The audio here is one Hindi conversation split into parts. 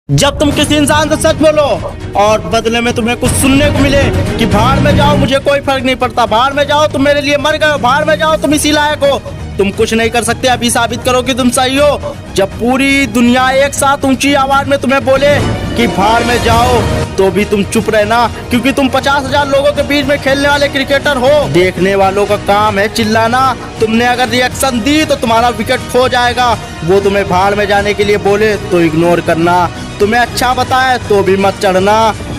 जब तुम किसी इंसान से सच बोलो और बदले में तुम्हें कुछ सुनने को मिले कि बाहर में जाओ, मुझे कोई फर्क नहीं पड़ता, बाहर में जाओ, तुम मेरे लिए मर गए हो, बाहर में जाओ, तुम इसी लायक हो, तुम कुछ नहीं कर सकते, अभी साबित करो कि तुम सही हो। जब पूरी दुनिया एक साथ ऊंची आवाज में तुम्हें बोले कि बाहर में जाओ, तो भी तुम चुप रहना, क्योंकि तुम 50,000 लोगों के बीच में खेलने वाले क्रिकेटर हो। देखने वालों का काम है चिल्लाना। तुमने अगर रिएक्शन दी तो तुम्हारा विकेट खो जाएगा। वो तुम्हें बाहर में जाने के लिए बोले तो इग्नोर करना, तुम्हें अच्छा बताए तो भी मत चढ़ना,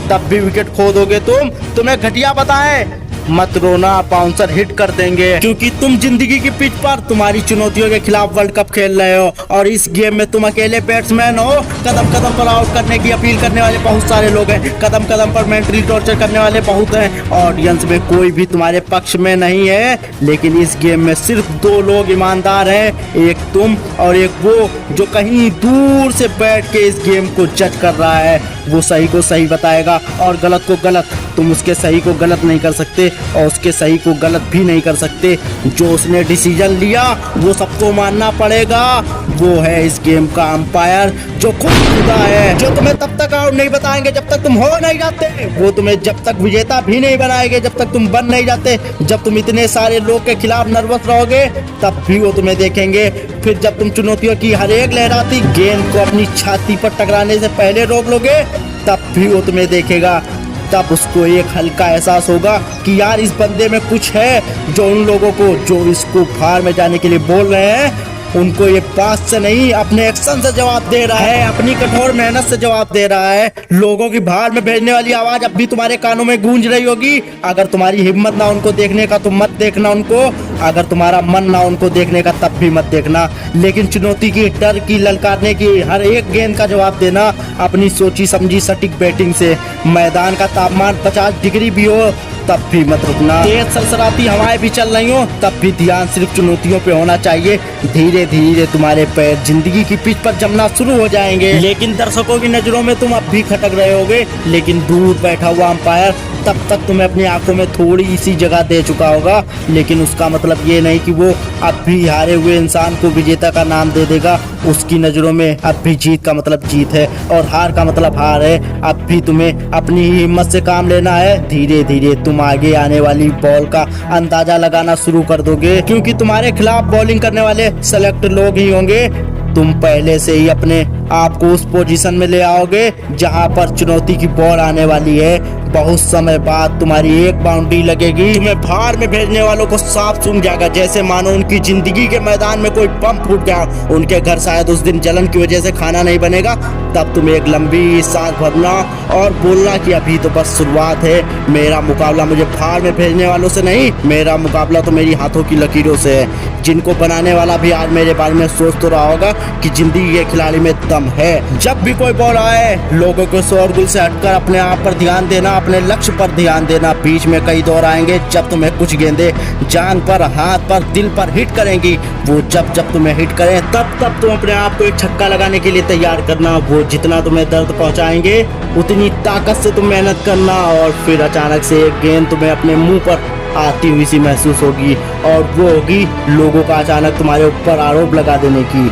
तब भी विकेट खो दोगे तुम। तुम्हें घटिया बताए मत रोना, बाउंसर हिट कर देंगे, क्योंकि तुम जिंदगी की पिच पर तुम्हारी चुनौतियों के खिलाफ वर्ल्ड कप खेल रहे हो और इस गेम में तुम अकेले बैट्समैन हो। कदम कदम पर आउट करने की अपील करने वाले बहुत सारे लोग हैं, कदम कदम पर मेंटली टॉर्चर करने वाले बहुत हैं। ऑडियंस में कोई भी तुम्हारे पक्ष में नहीं है, लेकिन इस गेम में सिर्फ 2 लोग ईमानदार हैं, एक तुम और एक वो जो कहीं दूर से बैठ के इस गेम को जज कर रहा है। वो सही को सही बताएगा और गलत को गलत। तुम उसके सही को गलत नहीं कर सकते और उसके सही को गलत भी नहीं कर सकते। जो उसने डिसीजन लिया वो सबको मानना पड़ेगा। वो है इस गेम का अंपायर, जो खुद खुदा है, जो तुम्हें तब तक आउट नहीं बताएंगे जब तक तुम हो नहीं जाते। वो तुम्हें जब तक विजेता भी नहीं बनाएंगे जब तक तुम बन नहीं जाते। जब तुम इतने सारे लोग के खिलाफ नर्वस रहोगे तब भी वो तुम्हें देखेंगे। फिर जब तुम चुनौतियों की हर एक लहराती गेंद को अपनी छाती पर टकराने से पहले रोक लोगे तब भी वो तुम्हें देखेगा। तब उसको एक हल्का एहसास होगा कि यार इस बंदे में कुछ है, जो उन लोगों को जो इसको बाहर में जाने के लिए बोल रहे हैं उनको ये बात से नहीं अपने एक्शन से जवाब दे रहा है, अपनी कठोर मेहनत से जवाब दे रहा है। लोगों की बाहर में भेजने वाली आवाज अब भी तुम्हारे कानों में गूंज रही होगी। अगर तुम्हारी हिम्मत ना उनको देखने का तो मत देखना उनको, अगर तुम्हारा मन ना उनको देखने का तब भी मत देखना। लेकिन चुनौती की, डर की, ललकारने की हर एक गेंद का जवाब देना अपनी सोची समझी सटीक बैटिंग से। मैदान का तापमान 50 डिग्री भी हो तब भी मत रुकना, तेज सरसराती हवाएं भी चल रही हो तब भी ध्यान सिर्फ चुनौतियों पे होना चाहिए। धीरे धीरे तुम्हारे पैर जिंदगी की पिच पर जमना शुरू हो जाएंगे, लेकिन दर्शकों की नजरों में तुम अब भी खटक रहे होगे। लेकिन दूर बैठा हुआ अंपायर तब तक तुम्हें अपनी आंखों में थोड़ी सी जगह दे चुका होगा, लेकिन उसका मतलब ये नहीं कि वो अब भी हारे हुए इंसान को विजेता का नाम दे देगा। उसकी नजरों में अब भी जीत का मतलब जीत है और हार का मतलब हार है। अब भी तुम्हें अपनी ही हिम्मत से काम लेना है। धीरे धीरे तुम आगे आने वाली बॉल का अंदाजा लगाना शुरू कर दोगे, क्योंकि तुम्हारे खिलाफ बॉलिंग करने वाले सेलेक्ट लोग ही होंगे। तुम पहले से ही अपने आप को उस पोजीशन में ले आओगे जहां पर चुनौती की बॉल आने वाली है। बहुत समय बाद तुम्हारी एक बाउंड्री लगेगी, तुम्हें बाहर में भेजने वालों को साफ सुन जाएगा, जैसे मानो उनकी जिंदगी के मैदान में कोई पंप फूट गया। उनके घर शायद उस दिन जलन की वजह से खाना नहीं बनेगा। तब तुम्हें एक लंबी सांस भरना और बोलना कि अभी तो बस शुरुआत है। मेरा मुकाबला मुझे बाहर में भेजने वालों से नहीं, मेरा मुकाबला तो मेरी हाथों की लकीरों से है। जिनको बनाने वाला भी आज मेरे बारे में सोच तो रहा होगा कि जिंदगी के खिलाड़ी में दम है। जब भी कोई बॉल आए लोगों को शोरगुल से हटकर अपने आप पर ध्यान देना, अपने लक्ष्य पर ध्यान देना। बीच में कई दौर आएंगे जब तुम्हें कुछ गेंदें जांग पर, हाथ पर, दिल पर हिट करेंगी। वो जब जब तुम्हें हिट करें तब तुम अपने आप को एक छक्का लगाने के लिए तैयार करना। वो जितना तुम्हें दर्द पहुंचाएंगे उतनी ताकत से तुम मेहनत करना और फिर अचानक से एक गेंद तुम्हें अपने मुंह पर आती हुई सी महसूस होगी और वो होगी लोगों का अचानक तुम्हारे ऊपर आरोप लगा देने की,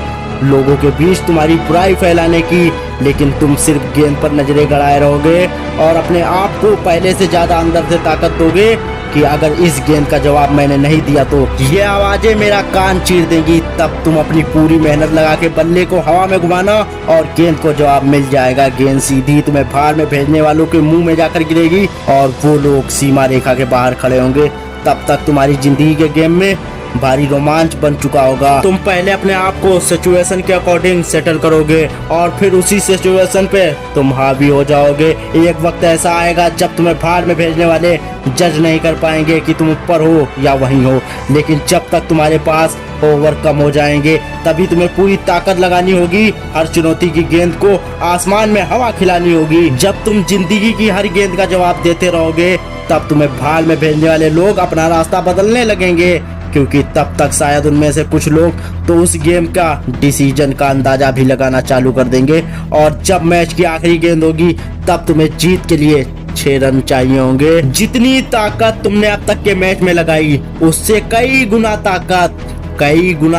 लोगों के बीच तुम्हारी बुराई फैलाने की। लेकिन तुम सिर्फ गेंद पर नजरें गड़ाए रहोगे और अपने आप को पहले से ज्यादा अंदर से ताकत दोगे कि अगर इस गेंद का जवाब मैंने नहीं दिया तो ये आवाजें मेरा कान चीर देंगी। तब तुम अपनी पूरी मेहनत लगा के बल्ले को हवा में घुमाना और गेंद को जवाब मिल जाएगा। गेंद सीधी तुम्हें बाहर में भेजने वालों के मुंह में जाकर गिरेगी और वो लोग सीमा रेखा के बाहर खड़े होंगे। तब तक तुम्हारी जिंदगी के गेम में भारी रोमांच बन चुका होगा। तुम पहले अपने आप को सिचुएशन के अकॉर्डिंग सेटल करोगे और फिर उसी सिचुएशन पे तुम हावी हो जाओगे। एक वक्त ऐसा आएगा जब तुम्हें बाहर में भेजने वाले जज नहीं कर पाएंगे कि तुम ऊपर हो या वहीं हो, लेकिन जब तक तुम्हारे पास ओवर कम हो जाएंगे तभी तुम्हें पूरी ताकत लगानी होगी। हर चुनौती की गेंद को आसमान में हवा खिलानी होगी। जब तुम जिंदगी की हर गेंद का जवाब देते रहोगे तब तुम्हें बाहर में भेजने वाले लोग अपना रास्ता बदलने लगेंगे, क्योंकि तब तक शायद उनमें से कुछ लोग तो उस गेम का डिसीजन का अंदाजा भी लगाना चालू कर देंगे। और जब मैच की आखिरी गेंद होगी तब तुम्हें जीत के लिए 6 रन चाहिए होंगे। जितनी ताकत तुमने अब तक के मैच में लगाई उससे कई गुना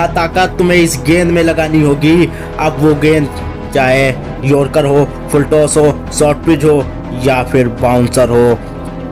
ताकत तुम्हें इस गेंद में लगानी होगी। अब वो गेंद चाहे यॉर्कर हो, फुल टॉस हो, शॉर्ट पिच हो या फिर बाउंसर हो,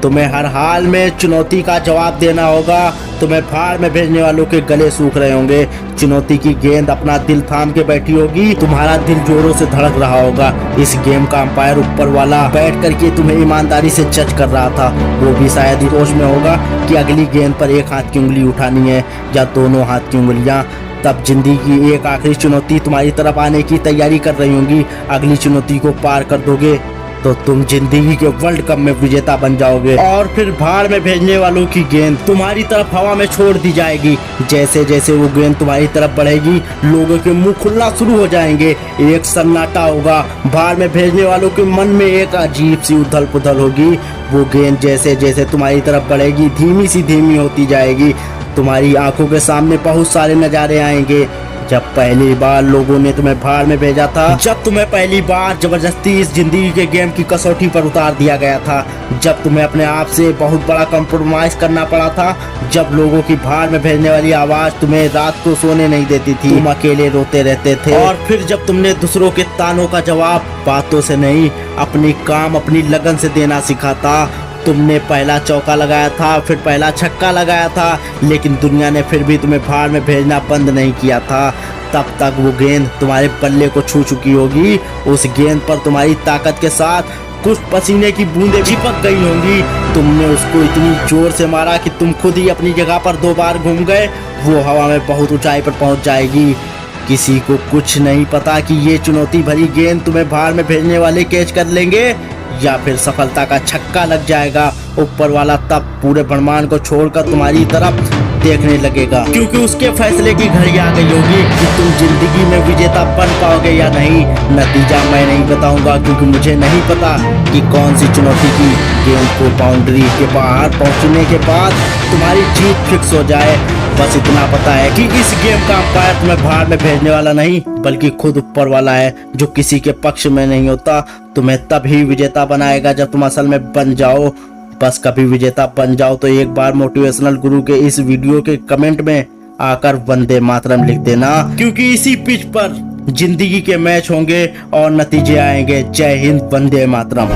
तुम्हें हर हाल में चुनौती का जवाब देना होगा। तुम्हें भाड़ में भेजने वालों के गले सूख रहे होंगे। चुनौती की गेंद अपना दिल थाम के बैठी होगी, तुम्हारा दिल जोरों से धड़क रहा होगा। इस गेम का अंपायर ऊपर वाला बैठ करके तुम्हें ईमानदारी से जज कर रहा था। वो भी शायद ही होश में होगा कि अगली गेंद पर एक हाथ की उंगली उठानी है या दोनों हाथ की उंगलियां। तब जिंदगी की एक आखिरी चुनौती तुम्हारी तरफ आने की तैयारी कर रही होंगी। अगली चुनौती को पार कर दोगे तो तुम जिंदगी के वर्ल्ड कप में विजेता बन जाओगे। और फिर भाड़ में भेजने वालों की गेंद तुम्हारी तरफ हवा में छोड़ दी जाएगी। जैसे जैसे वो गेंद तुम्हारी तरफ बढ़ेगी, लोगों के मुंह खुलना शुरू हो जाएंगे। एक सन्नाटा होगा। भाड़ में भेजने वालों के मन में एक अजीब सी उथल पुथल होगी। वो गेंद जैसे जैसे तुम्हारी तरफ बढ़ेगी, धीमी सी धीमी होती जाएगी। तुम्हारी आंखों के सामने बहुत सारे नजारे आएंगे। जब पहली बार लोगों ने तुम्हें भाड़ में भेजा था, जब तुम्हें पहली बार जबरदस्ती इस जिंदगी के गेम की कसौटी पर उतार दिया गया था, जब तुम्हें अपने आप से बहुत बड़ा कंप्रोमाइज करना पड़ा था, जब लोगों की भाड़ में भेजने वाली आवाज तुम्हें रात को सोने नहीं देती थी, तुम अकेले रोते रहते थे। और फिर जब तुमने दूसरों के तानों का जवाब बातों से नहीं, अपनी काम अपनी लगन से देना सीखा था। तुमने पहला चौका लगाया था, फिर पहला छक्का लगाया था, लेकिन दुनिया ने फिर भी तुम्हें भाड़ में भेजना बंद नहीं किया था। तब तक वो गेंद तुम्हारे पल्ले को छू चुकी होगी। उस गेंद पर तुम्हारी ताकत के साथ कुछ पसीने की बूंदें चिपक गई होंगी। तुमने उसको इतनी जोर से मारा कि तुम खुद ही अपनी जगह पर 2 बार घूम गए। वो हवा में बहुत ऊंचाई पर पहुंच जाएगी। किसी को कुछ नहीं पता कि ये चुनौती भरी गेंद तुम्हें भाड़ में भेजने वाले कैच कर लेंगे या फिर सफलता का छक्का लग जाएगा। ऊपर वाला तब पूरे ब्रह्मांड को छोड़कर तुम्हारी तरफ देखने लगेगा, क्योंकि उसके फैसले की घड़ी आ गई होगी कि तुम जिंदगी में विजेता बन पाओगे या नहीं। नतीजा मैं नहीं बताऊंगा, क्योंकि मुझे नहीं पता कि कौन सी चुनौती की गेंद को बाउंड्री के बाहर पहुंचने के बाद तुम्हारी जीत फिक्स हो जाए। बस इतना पता है कि इस गेम का अंपायर तुम्हें भाड़ में भेजने वाला नहीं, बल्कि खुद ऊपर वाला है, जो किसी के पक्ष में नहीं होता। तुम्हें तभी विजेता बनाएगा जब तुम असल में बन जाओ। बस कभी विजेता बन जाओ तो एक बार मोटिवेशनल गुरु के इस वीडियो के कमेंट में आकर वंदे मातरम लिख देना, क्योंकि इसी पिच पर जिंदगी के मैच होंगे और नतीजे आएंगे। जय हिंद, वंदे मातरम।